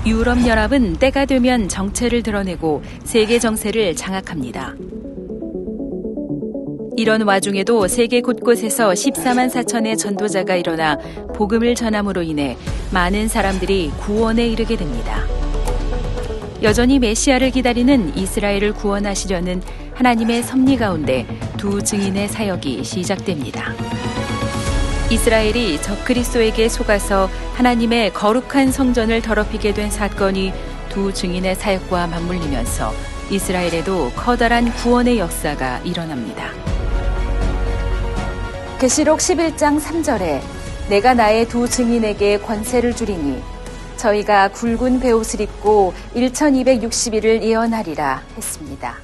유럽연합은 때가 되면 정체를 드러내고 세계 정세를 장악합니다. 이런 와중에도 세계 곳곳에서 14만 4천의 전도자가 일어나 복음을 전함으로 인해 많은 사람들이 구원에 이르게 됩니다. 여전히 메시아를 기다리는 이스라엘을 구원하시려는 하나님의 섭리 가운데 두 증인의 사역이 시작됩니다. 이스라엘이 적그리스도에게 속아서 하나님의 거룩한 성전을 더럽히게 된 사건이 두 증인의 사역과 맞물리면서 이스라엘에도 커다란 구원의 역사가 일어납니다. 계시록 11장 3절에 내가 나의 두 증인에게 권세를 주리니 저희가 굵은 베옷을 입고 1260일을 예언하리라 했습니다.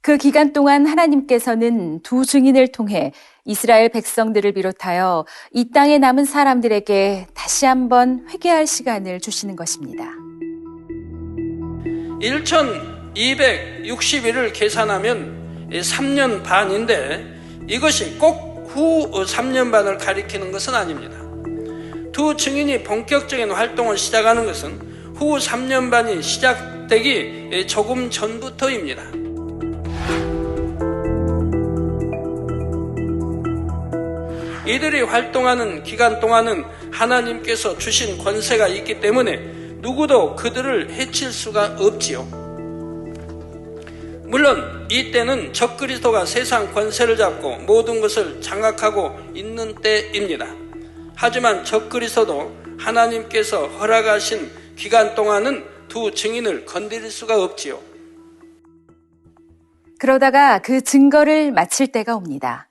그 기간 동안 하나님께서는 두 증인을 통해 이스라엘 백성들을 비롯하여 이 땅에 남은 사람들에게 다시 한번 회개할 시간을 주시는 것입니다. 1260일을 계산하면 3년 반인데 이것이 꼭 후 3년 반을 가리키는 것은 아닙니다. 두 증인이 본격적인 활동을 시작하는 것은 후 3년 반이 시작되기 조금 전부터입니다. 이들이 활동하는 기간 동안은 하나님께서 주신 권세가 있기 때문에 누구도 그들을 해칠 수가 없지요. 물론 이때는 적그리스도가 세상 권세를 잡고 모든 것을 장악하고 있는 때입니다. 하지만 적그리스도도 하나님께서 허락하신 기간 동안은 두 증인을 건드릴 수가 없지요. 그러다가 그 증거를 마칠 때가 옵니다.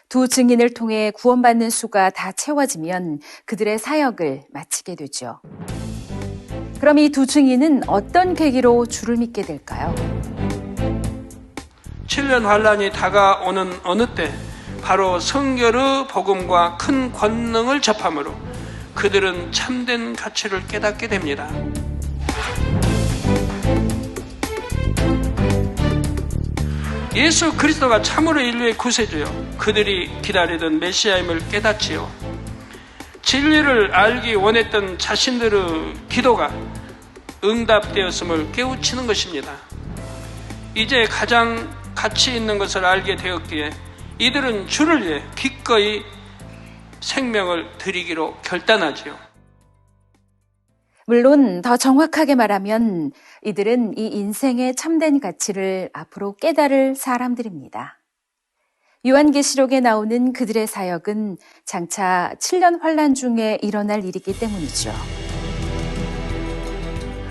두 증인을 통해 구원받는 수가 다 채워지면 그들의 사역을 마치게 되죠. 그럼 이 두 증인은 어떤 계기로 주를 믿게 될까요? 7년 환란이 다가오는 어느 때 바로 성결의 복음과 큰 권능을 접함으로 그들은 참된 가치를 깨닫게 됩니다. 예수 그리스도가 참으로 인류의 구세주요 그들이 기다리던 메시아임을 깨닫지요. 진리를 알기 원했던 자신들의 기도가 응답되었음을 깨우치는 것입니다. 이제 가장 가치 있는 것을 알게 되었기에 이들은 주를 위해 기꺼이 생명을 드리기로 결단하지요. 물론 더 정확하게 말하면 이들은 이 인생의 참된 가치를 앞으로 깨달을 사람들입니다. 요한계시록에 나오는 그들의 사역은 장차 7년 환란 중에 일어날 일이기 때문이죠.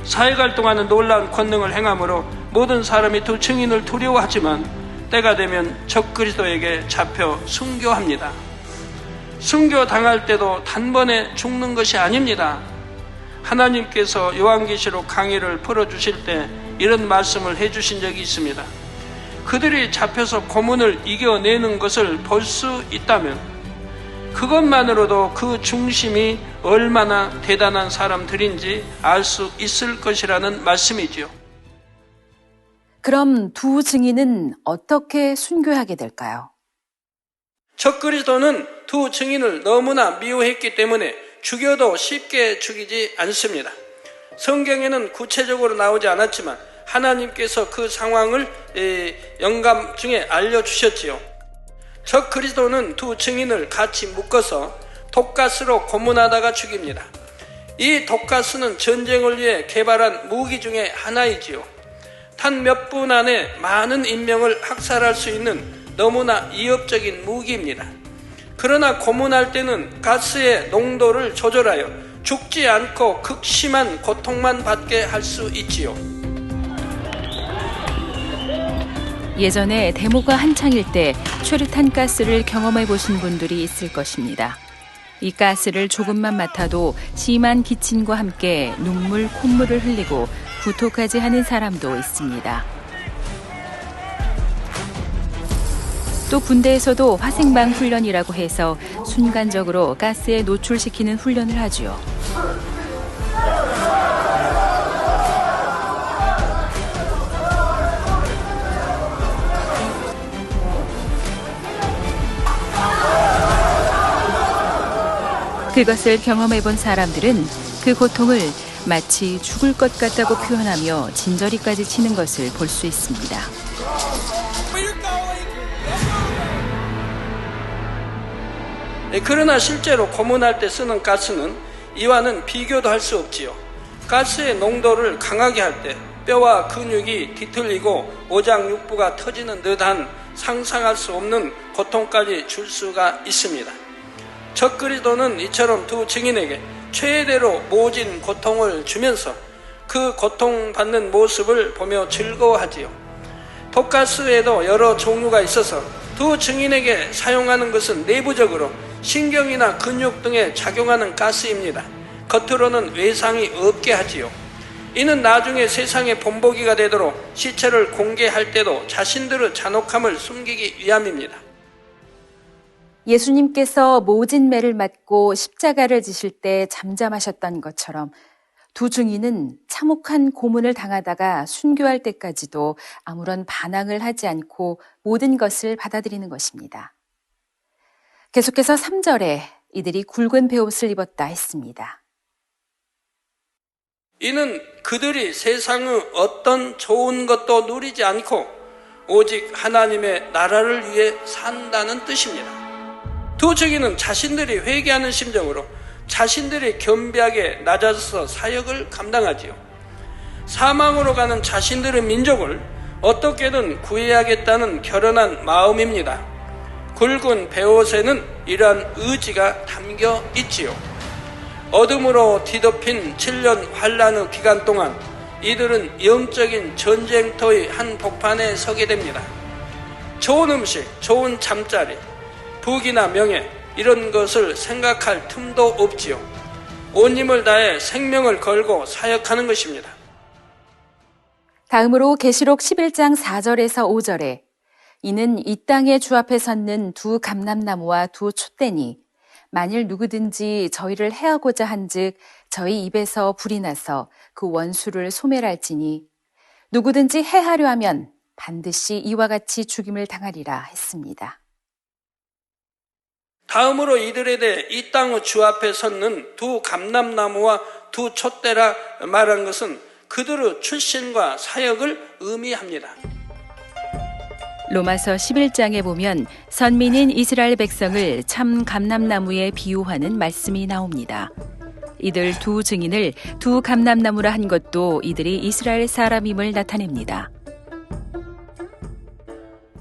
사역할 동안은 놀라운 권능을 행함으로 모든 사람이 두 증인을 두려워하지만 때가 되면 적그리스도에게 잡혀 순교합니다. 순교당할 때도 단번에 죽는 것이 아닙니다. 하나님께서 요한계시록 강의를 풀어주실 때 이런 말씀을 해주신 적이 있습니다. 그들이 잡혀서 고문을 이겨내는 것을 볼 수 있다면 그것만으로도 그 중심이 얼마나 대단한 사람들인지 알 수 있을 것이라는 말씀이지요. 그럼 두 증인은 어떻게 순교하게 될까요? 적그리스도는 두 증인을 너무나 미워했기 때문에 죽여도 쉽게 죽이지 않습니다. 성경에는 구체적으로 나오지 않았지만 하나님께서 그 상황을 영감 중에 알려주셨지요. 적그리스도는 두 증인을 같이 묶어서 독가스로 고문하다가 죽입니다. 이 독가스는 전쟁을 위해 개발한 무기 중에 하나이지요. 단 몇 분 안에 많은 인명을 학살할 수 있는 너무나 위협적인 무기입니다. 그러나 고문할 때는 가스의 농도를 조절하여 죽지 않고 극심한 고통만 받게 할 수 있지요. 예전에 데모가 한창일 때 최루탄 가스를 경험해 보신 분들이 있을 것입니다. 이 가스를 조금만 맡아도 심한 기침과 함께 눈물, 콧물을 흘리고 구토까지 하는 사람도 있습니다. 또 군대에서도 화생방 훈련이라고 해서 순간적으로 가스에 노출시키는 훈련을 하죠. 그것을 경험해 본 사람들은 그 고통을 마치 죽을 것 같다고 표현하며 진저리까지 치는 것을 볼 수 있습니다. 그러나 실제로 고문할 때 쓰는 가스는 이와는 비교도 할 수 없지요. 가스의 농도를 강하게 할 때 뼈와 근육이 뒤틀리고 오장육부가 터지는 듯한 상상할 수 없는 고통까지 줄 수가 있습니다. 적그리스도는 이처럼 두 증인에게 최대로 모진 고통을 주면서 그 고통받는 모습을 보며 즐거워하지요. 독가스에도 여러 종류가 있어서 두 증인에게 사용하는 것은 내부적으로 신경이나 근육 등에 작용하는 가스입니다. 겉으로는 외상이 없게 하지요. 이는 나중에 세상의 본보기가 되도록 시체를 공개할 때도 자신들의 잔혹함을 숨기기 위함입니다. 예수님께서 모진 매를 맞고 십자가를 지실 때 잠잠하셨던 것처럼 두 증인은 참혹한 고문을 당하다가 순교할 때까지도 아무런 반항을 하지 않고 모든 것을 받아들이는 것입니다. 계속해서 3절에 이들이 굵은 베옷을 입었다 했습니다. 이는 그들이 세상의 어떤 좋은 것도 누리지 않고 오직 하나님의 나라를 위해 산다는 뜻입니다. 두 증인은 자신들이 회개하는 심정으로 자신들이 겸비하게 낮아져서 사역을 감당하지요. 사망으로 가는 자신들의 민족을 어떻게든 구해야겠다는 결연한 마음입니다. 굵은 베옷에는 이러한 의지가 담겨 있지요. 어둠으로 뒤덮인 7년 환란의 기간 동안 이들은 영적인 전쟁터의 한 복판에 서게 됩니다. 좋은 음식, 좋은 잠자리, 부귀나 명예 이런 것을 생각할 틈도 없지요. 온 힘을 다해 생명을 걸고 사역하는 것입니다. 다음으로 계시록 11장 4절에서 5절에 이는 이 땅의 주 앞에 섰는 두 감람나무와 두 촛대니 만일 누구든지 저희를 해하고자 한즉 저희 입에서 불이 나서 그 원수를 소멸할지니 누구든지 해하려 하면 반드시 이와 같이 죽임을 당하리라 했습니다. 다음으로 이들에 대해 이 땅의 주 앞에 섰는 두 감람나무와 두 촛대라 말한 것은 그들의 출신과 사역을 의미합니다. 로마서 11장에 보면 선민인 이스라엘 백성을 참 감람나무에 비유하는 말씀이 나옵니다. 이들 두 증인을 두 감람나무라 한 것도 이들이 이스라엘 사람임을 나타냅니다.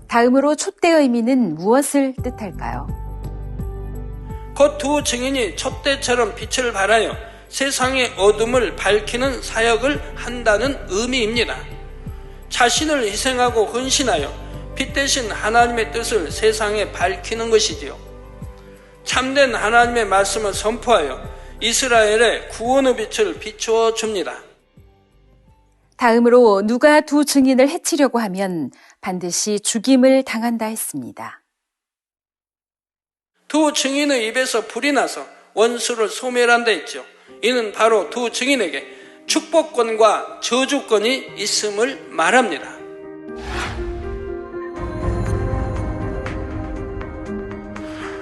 다음으로 촛대의 의미는 무엇을 뜻할까요? 곧 두 증인이 촛대처럼 빛을 발하여 세상의 어둠을 밝히는 사역을 한다는 의미입니다. 자신을 희생하고 헌신하여 빛 대신 하나님의 뜻을 세상에 밝히는 것이지요. 참된 하나님의 말씀을 선포하여 이스라엘의 구원의 빛을 비추어 줍니다. 다음으로 누가 두 증인을 해치려고 하면 반드시 죽임을 당한다 했습니다. 두 증인의 입에서 불이 나서 원수를 소멸한다 했죠. 이는 바로 두 증인에게 축복권과 저주권이 있음을 말합니다.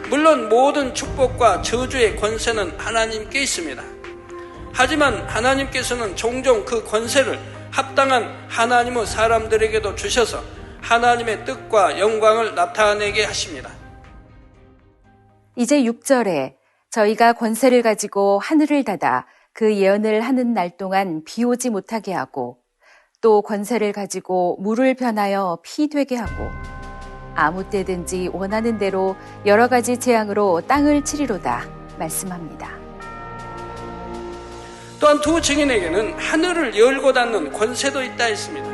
물론 모든 축복과 저주의 권세는 하나님께 있습니다. 하지만 하나님께서는 종종 그 권세를 합당한 하나님의 사람들에게도 주셔서 하나님의 뜻과 영광을 나타내게 하십니다. 이제 6절에 저희가 권세를 가지고 하늘을 닫아 그 예언을 하는 날 동안 비 오지 못하게 하고 또 권세를 가지고 물을 변하여 피 되게 하고 아무 때든지 원하는 대로 여러 가지 재앙으로 땅을 치리로다 말씀합니다. 또한 두 증인에게는 하늘을 열고 닫는 권세도 있다 했습니다.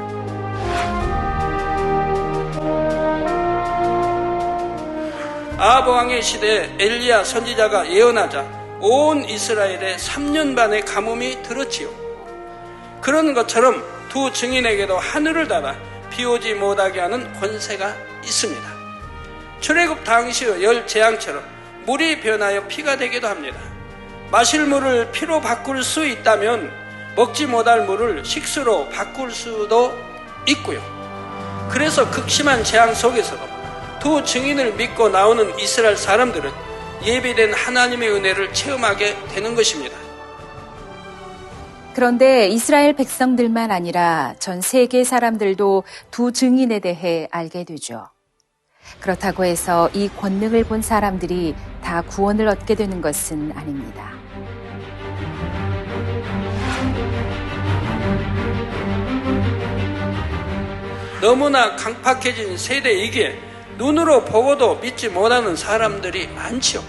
아합 왕의 시대에 엘리야 선지자가 예언하자 온 이스라엘에 3년 반의 가뭄이 들었지요. 그런 것처럼 두 증인에게도 하늘을 닫아 비 오지 못하게 하는 권세가 있습니다. 출애굽 당시의 열 재앙처럼 물이 변하여 피가 되기도 합니다. 마실 물을 피로 바꿀 수 있다면 먹지 못할 물을 식수로 바꿀 수도 있고요. 그래서 극심한 재앙 속에서도 두 증인을 믿고 나오는 이스라엘 사람들은 예비된 하나님의 은혜를 체험하게 되는 것입니다. 그런데 이스라엘 백성들만 아니라 전 세계 사람들도 두 증인에 대해 알게 되죠. 그렇다고 해서 이 권능을 본 사람들이 다 구원을 얻게 되는 것은 아닙니다. 너무나 강팍해진 세대이기에 눈으로 보고도 믿지 못하는 사람들이 많지요.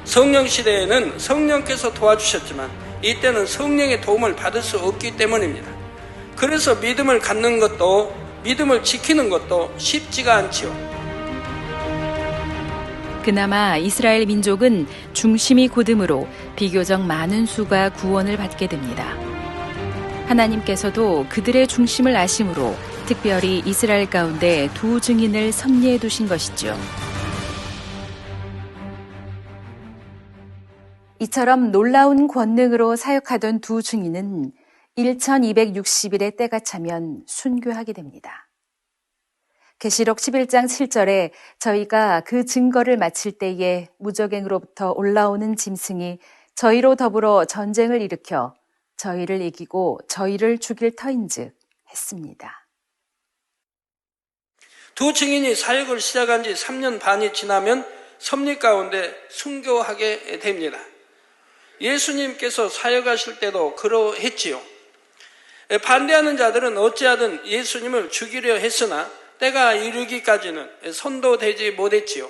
성령 시대에는 성령께서 도와주셨지만 이때는 성령의 도움을 받을 수 없기 때문입니다. 그래서 믿음을 갖는 것도 믿음을 지키는 것도 쉽지가 않지요. 그나마 이스라엘 민족은 중심이 곧음으로 비교적 많은 수가 구원을 받게 됩니다. 하나님께서도 그들의 중심을 아심으로 특별히 이스라엘 가운데 두 증인을 섭리해 두신 것이죠. 이처럼 놀라운 권능으로 사역하던 두 증인은 1260일의 때가 차면 순교하게 됩니다. 계시록 11장 7절에 저희가 그 증거를 마칠 때에 무적행으로부터 올라오는 짐승이 저희로 더불어 전쟁을 일으켜 저희를 이기고 저희를 죽일 터인즉 했습니다. 두 증인이 사역을 시작한 지 3년 반이 지나면 섭리 가운데 순교하게 됩니다. 예수님께서 사역하실 때도 그러했지요. 반대하는 자들은 어찌하든 예수님을 죽이려 했으나 때가 이르기까지는 손도 대지 못했지요.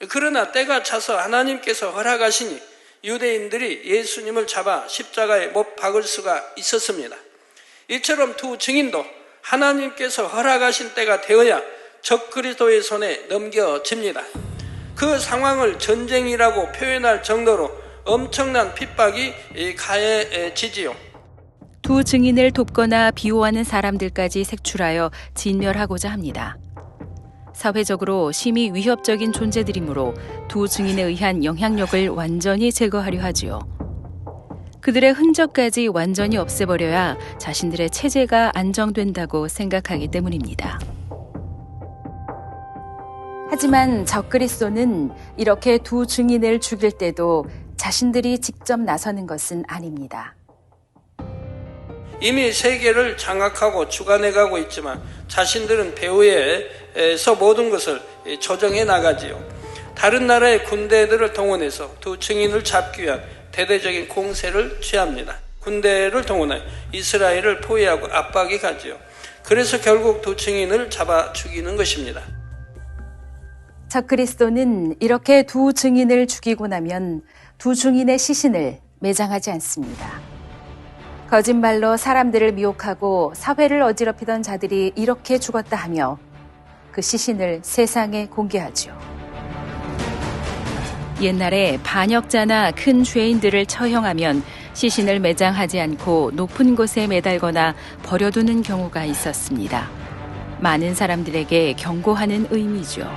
그러나 때가 차서 하나님께서 허락하시니 유대인들이 예수님을 잡아 십자가에 못 박을 수가 있었습니다. 이처럼 두 증인도 하나님께서 허락하신 때가 되어야 적그리스도의 손에 넘겨집니다. 그 상황을 전쟁이라고 표현할 정도로 엄청난 핍박이 가해지지요. 두 증인을 돕거나 비호하는 사람들까지 색출하여 진멸하고자 합니다. 사회적으로 심히 위협적인 존재들이므로 두 증인에 의한 영향력을 완전히 제거하려 하지요. 그들의 흔적까지 완전히 없애버려야 자신들의 체제가 안정된다고 생각하기 때문입니다. 하지만 적그리스도는 이렇게 두 증인을 죽일 때도 자신들이 직접 나서는 것은 아닙니다. 이미 세계를 장악하고 주관해가고 있지만 자신들은 배후에서 모든 것을 조정해 나가지요. 다른 나라의 군대들을 동원해서 두 증인을 잡기 위한 대대적인 공세를 취합니다. 군대를 동원해 이스라엘을 포위하고 압박이 가지요. 그래서 결국 두 증인을 잡아 죽이는 것입니다. 적그리스도는 이렇게 두 증인을 죽이고 나면 두 증인의 시신을 매장하지 않습니다. 거짓말로 사람들을 미혹하고 사회를 어지럽히던 자들이 이렇게 죽었다 하며 그 시신을 세상에 공개하죠. 옛날에 반역자나 큰 죄인들을 처형하면 시신을 매장하지 않고 높은 곳에 매달거나 버려두는 경우가 있었습니다. 많은 사람들에게 경고하는 의미죠.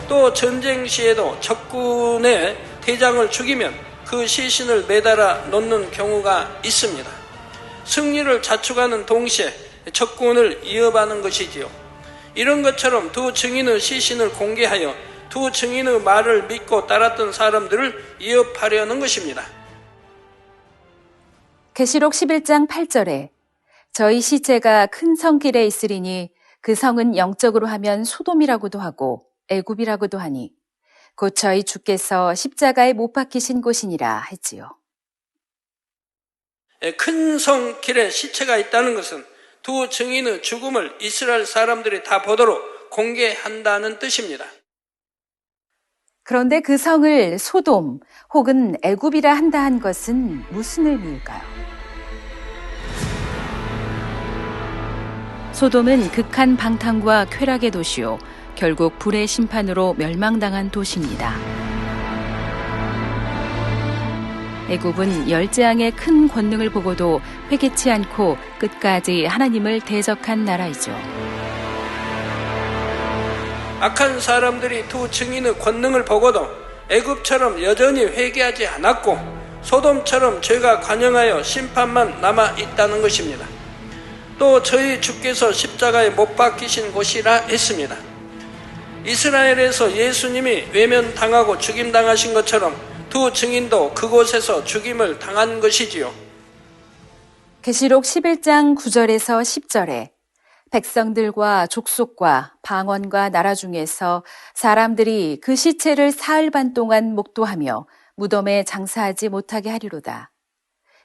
또 전쟁 시에도 적군의 대장을 죽이면 그 시신을 매달아 놓는 경우가 있습니다. 승리를 자축하는 동시에 적군을 위협하는 것이지요. 이런 것처럼 두 증인의 시신을 공개하여 두 증인의 말을 믿고 따랐던 사람들을 위협하려는 것입니다. 계시록 11장 8절에 저희 시체가 큰 성길에 있으리니 그 성은 영적으로 하면 소돔이라고도 하고 애굽이라고도 하니 곧 저희 주께서 십자가에 못 박히신 곳이니라 했지요. 큰 성 길에 시체가 있다는 것은 두 증인의 죽음을 이스라엘 사람들이 다 보도록 공개한다는 뜻입니다. 그런데 그 성을 소돔 혹은 애굽이라 한다 한 것은 무슨 의미일까요? 소돔은 극한 방탕과 쾌락의 도시요. 결국 불의 심판으로 멸망당한 도시입니다. 애굽은 열재앙의 큰 권능을 보고도 회개치 않고 끝까지 하나님을 대적한 나라이죠. 악한 사람들이 두 증인의 권능을 보고도 애굽처럼 여전히 회개하지 않았고 소돔처럼 죄가 관영하여 심판만 남아 있다는 것입니다. 또 저희 주께서 십자가에 못 박히신 곳이라 했습니다. 이스라엘에서 예수님이 외면당하고 죽임당하신 것처럼 두 증인도 그곳에서 죽임을 당한 것이지요. 계시록 11장 9절에서 10절에 백성들과 족속과 방언과 나라 중에서 사람들이 그 시체를 사흘 반 동안 목도하며 무덤에 장사하지 못하게 하리로다.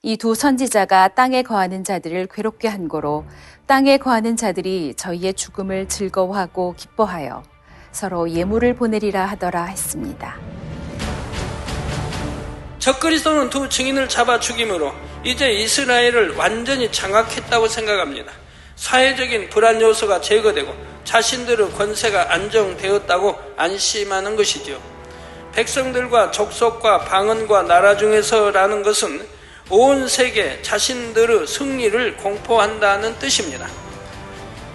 이 두 선지자가 땅에 거하는 자들을 괴롭게 한 고로 땅에 거하는 자들이 저희의 죽음을 즐거워하고 기뻐하여 서로 예물을 보내리라 하더라 했습니다. 적그리스도는 두 증인을 잡아 죽임으로 이제 이스라엘을 완전히 장악했다고 생각합니다. 사회적인 불안 요소가 제거되고 자신들의 권세가 안정되었다고 안심하는 것이죠. 백성들과 족속과 방언과 나라 중에서라는 것은 온 세계 자신들의 승리를 공포한다는 뜻입니다.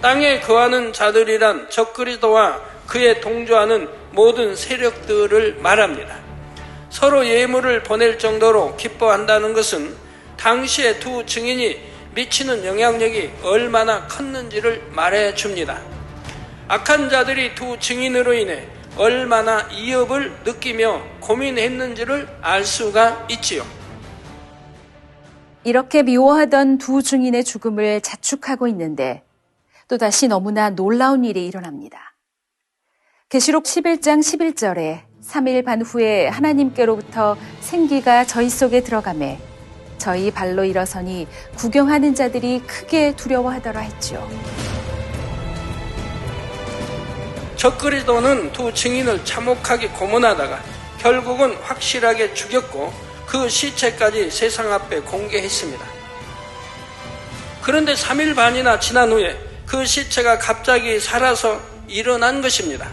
땅에 거하는 자들이란 적그리스도와 그에 동조하는 모든 세력들을 말합니다. 서로 예물을 보낼 정도로 기뻐한다는 것은 당시의 두 증인이 미치는 영향력이 얼마나 컸는지를 말해줍니다. 악한 자들이 두 증인으로 인해 얼마나 이업을 느끼며 고민했는지를 알 수가 있지요. 이렇게 미워하던 두 증인의 죽음을 자축하고 있는데 또다시 너무나 놀라운 일이 일어납니다. 계시록 11장 11절에 3일 반 후에 하나님께로부터 생기가 저희 속에 들어가매 저희 발로 일어서니 구경하는 자들이 크게 두려워하더라 했죠. 적그리스도는 두 증인을 참혹하게 고문하다가 결국은 확실하게 죽였고 그 시체까지 세상 앞에 공개했습니다. 그런데 3일 반이나 지난 후에 그 시체가 갑자기 살아서 일어난 것입니다.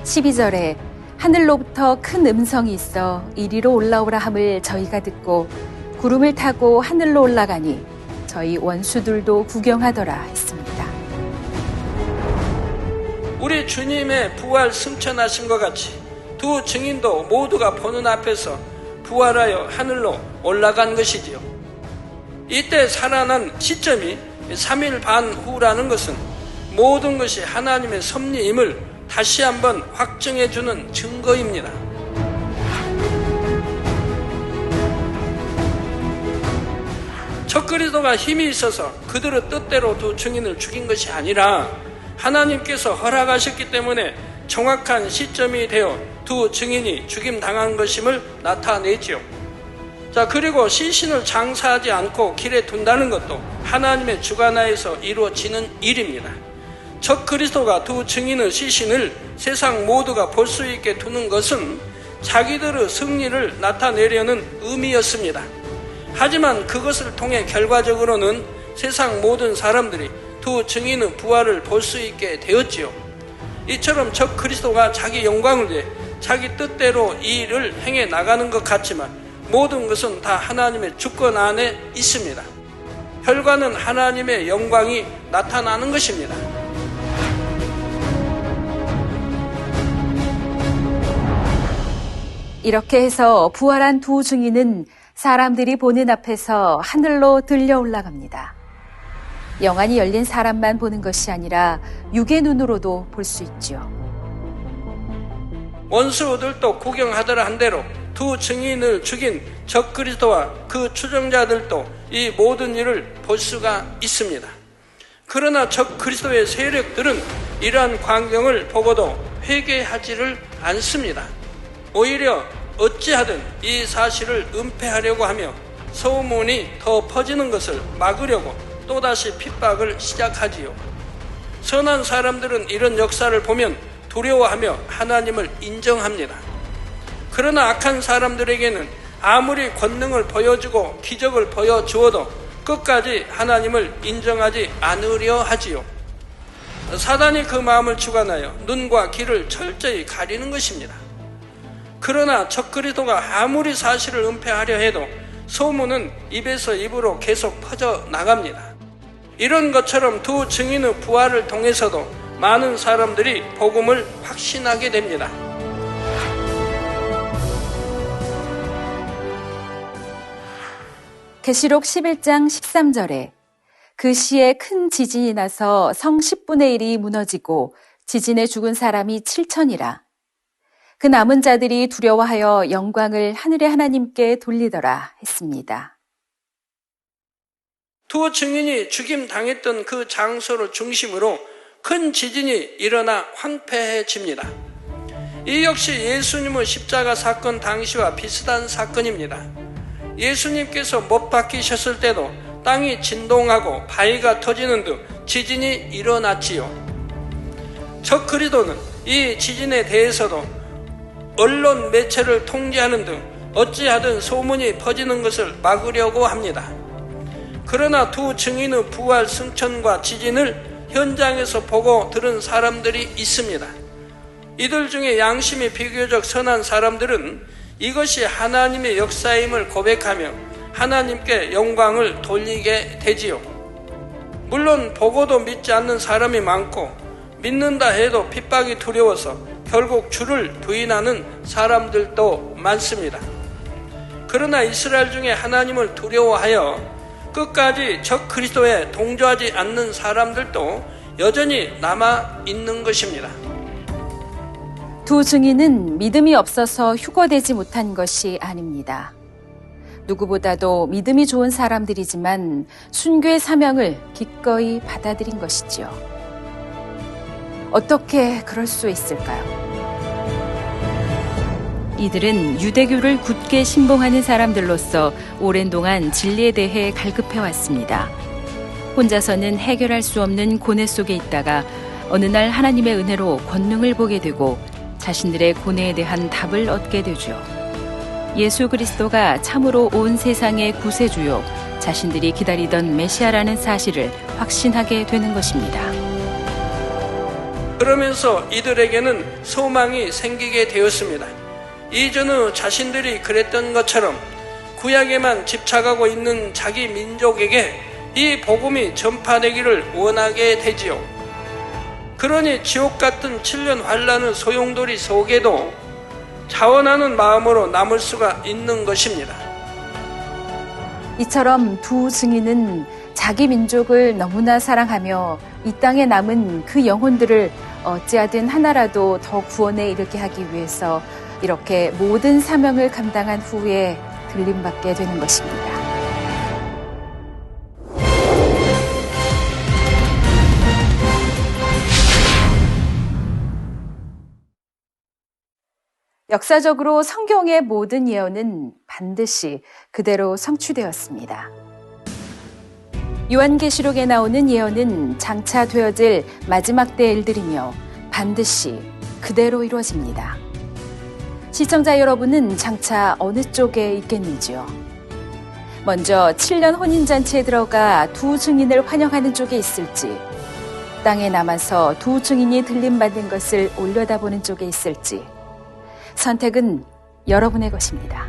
12절에 하늘로부터 큰 음성이 있어 이리로 올라오라 함을 저희가 듣고 구름을 타고 하늘로 올라가니 저희 원수들도 구경하더라 했습니다. 우리 주님의 부활 승천하신 것 같이 두 증인도 모두가 보는 앞에서 부활하여 하늘로 올라간 것이지요. 이때 살아난 시점이 3일 반 후라는 것은 모든 것이 하나님의 섭리임을 다시 한번 확증해주는 증거입니다. 적그리스도가 힘이 있어서 그들의 뜻대로 두 증인을 죽인 것이 아니라 하나님께서 허락하셨기 때문에 정확한 시점이 되어 두 증인이 죽임당한 것임을 나타내지요. 자, 그리고 시신을 장사하지 않고 길에 둔다는 것도 하나님의 주관하에서 이루어지는 일입니다. 적그리스도가 두 증인의 시신을 세상 모두가 볼 수 있게 두는 것은 자기들의 승리를 나타내려는 의미였습니다. 하지만 그것을 통해 결과적으로는 세상 모든 사람들이 두 증인의 부활을 볼 수 있게 되었지요. 이처럼 적그리스도가 자기 영광을 위해 자기 뜻대로 이 일을 행해 나가는 것 같지만 모든 것은 다 하나님의 주권 안에 있습니다. 결과는 하나님의 영광이 나타나는 것입니다. 이렇게 해서 부활한 두 증인은 사람들이 보는 앞에서 하늘로 들려 올라갑니다. 영안이 열린 사람만 보는 것이 아니라 육의 눈으로도 볼 수 있지요. 원수들도 구경하더라 한 대로 두 증인을 죽인 적그리스도와 그 추종자들도 이 모든 일을 볼 수가 있습니다. 그러나 적그리스도의 세력들은 이러한 광경을 보고도 회개하지를 않습니다. 오히려 어찌하든 이 사실을 은폐하려고 하며 소문이 더 퍼지는 것을 막으려고 또다시 핍박을 시작하지요. 선한 사람들은 이런 역사를 보면 두려워하며 하나님을 인정합니다. 그러나 악한 사람들에게는 아무리 권능을 보여주고 기적을 보여주어도 끝까지 하나님을 인정하지 않으려 하지요. 사단이 그 마음을 주관하여 눈과 귀를 철저히 가리는 것입니다. 그러나 적그리스도가 아무리 사실을 은폐하려 해도 소문은 입에서 입으로 계속 퍼져 나갑니다. 이런 것처럼 두 증인의 부활을 통해서도 많은 사람들이 복음을 확신하게 됩니다. 계시록 11장 13절에 그 시에 큰 지진이 나서 성 10분의 1이 무너지고 지진에 죽은 사람이 7천이라. 그 남은 자들이 두려워하여 영광을 하늘의 하나님께 돌리더라 했습니다. 두 증인이 죽임 당했던 그 장소를 중심으로 큰 지진이 일어나 황폐해집니다. 이 역시 예수님의 십자가 사건 당시와 비슷한 사건입니다. 예수님께서 못 박히셨을 때도 땅이 진동하고 바위가 터지는 등 지진이 일어났지요. 적 그리스도는 이 지진에 대해서도 언론 매체를 통제하는 등 어찌하든 소문이 퍼지는 것을 막으려고 합니다. 그러나 두 증인의 부활 승천과 지진을 현장에서 보고 들은 사람들이 있습니다. 이들 중에 양심이 비교적 선한 사람들은 이것이 하나님의 역사임을 고백하며 하나님께 영광을 돌리게 되지요. 물론 보고도 믿지 않는 사람이 많고 믿는다 해도 핍박이 두려워서 결국 주를 부인하는 사람들도 많습니다. 그러나 이스라엘 중에 하나님을 두려워하여 끝까지 적 그리스도에 동조하지 않는 사람들도 여전히 남아 있는 것입니다. 두 증인은 믿음이 없어서 휴거되지 못한 것이 아닙니다. 누구보다도 믿음이 좋은 사람들이지만 순교의 사명을 기꺼이 받아들인 것이지요. 어떻게 그럴 수 있을까요? 이들은 유대교를 굳게 신봉하는 사람들로서 오랜 동안 진리에 대해 갈급해왔습니다. 혼자서는 해결할 수 없는 고뇌 속에 있다가 어느 날 하나님의 은혜로 권능을 보게 되고 자신들의 고뇌에 대한 답을 얻게 되죠. 예수 그리스도가 참으로 온 세상의 구세주요, 자신들이 기다리던 메시아라는 사실을 확신하게 되는 것입니다. 그러면서 이들에게는 소망이 생기게 되었습니다. 이전의 자신들이 그랬던 것처럼 구약에만 집착하고 있는 자기 민족에게 이 복음이 전파되기를 원하게 되지요. 그러니 지옥 같은 7년 환란의 소용돌이 속에도 자원하는 마음으로 남을 수가 있는 것입니다. 이처럼 두 증인은 자기 민족을 너무나 사랑하며 이 땅에 남은 그 영혼들을 어찌하든 하나라도 더 구원에 이르게 하기 위해서 이렇게 모든 사명을 감당한 후에 들림받게 되는 것입니다. 역사적으로 성경의 모든 예언은 반드시 그대로 성취되었습니다. 요한계시록에 나오는 예언은 장차 되어질 마지막 때의 일들이며 반드시 그대로 이루어집니다. 시청자 여러분은 장차 어느 쪽에 있겠는지요? 먼저 7년 혼인잔치에 들어가 두 증인을 환영하는 쪽에 있을지, 땅에 남아서 두 증인이 들림받는 것을 올려다보는 쪽에 있을지, 선택은 여러분의 것입니다.